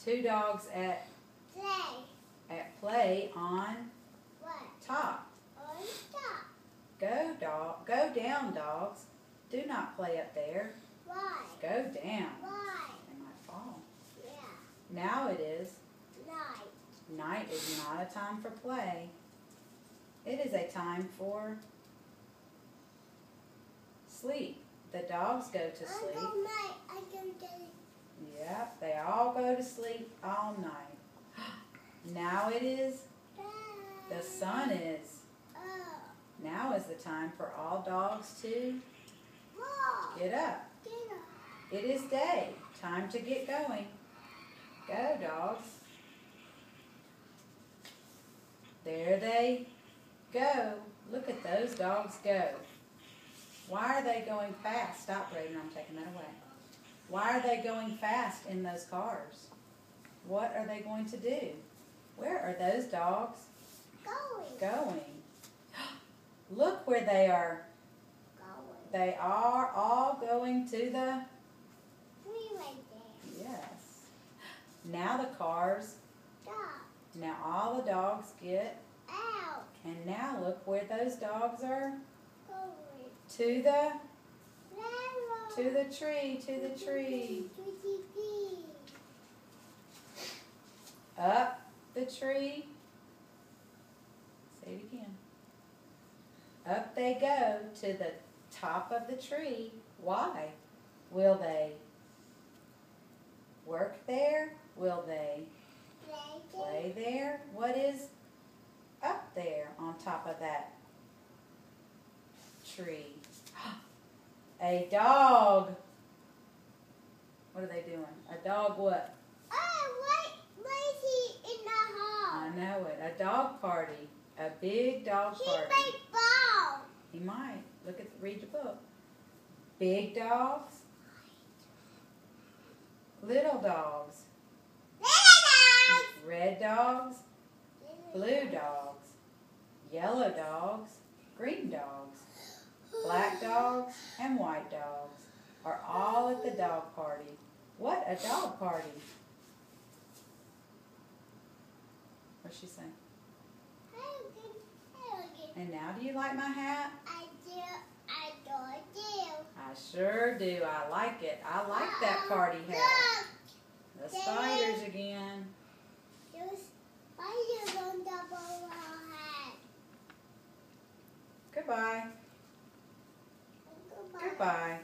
Two dogs at play on top. Go down, dogs. Do not play up there. Why? Go down. Why? They might fall. Yeah. Now it is. Night. Night is not a time for play. It is a time for sleep. The dogs go to sleep. I go to Yep, they all go to sleep all night. Now it is. The sun is. Now is the time for all dogs to get up. It is day. Time to get going. Go, dogs. There they go. Look at those dogs go. Why are they going fast? Stop, Raven. I'm taking that away. Why are they going fast in those cars? What are they going to do? Where are those dogs going? Look where they are. They are all going to the... Yes. Now the cars. Now all the dogs get... Out. And now look where those dogs are. Going. To the tree, to the tree. Up the tree. Say it again. Up they go to the top of the tree. Why? Will they work there? Will they play there? What is up there on top of that tree? A dog. What are they doing? A dog what? Why is he in the hall? I know it. A dog party. A big dog He party. made ball. He might. Read your book. Big dogs. Little dogs. Red dogs. Blue dogs. Yellow dogs. Green dogs. Black dogs and white dogs are all at the dog party. What a dog party. What's she saying? And now, do you like my hat? I do. I do. I sure do. I like it. I like that party hat. The spiders again. There's spiders on top of our hat. Goodbye. Goodbye. Goodbye.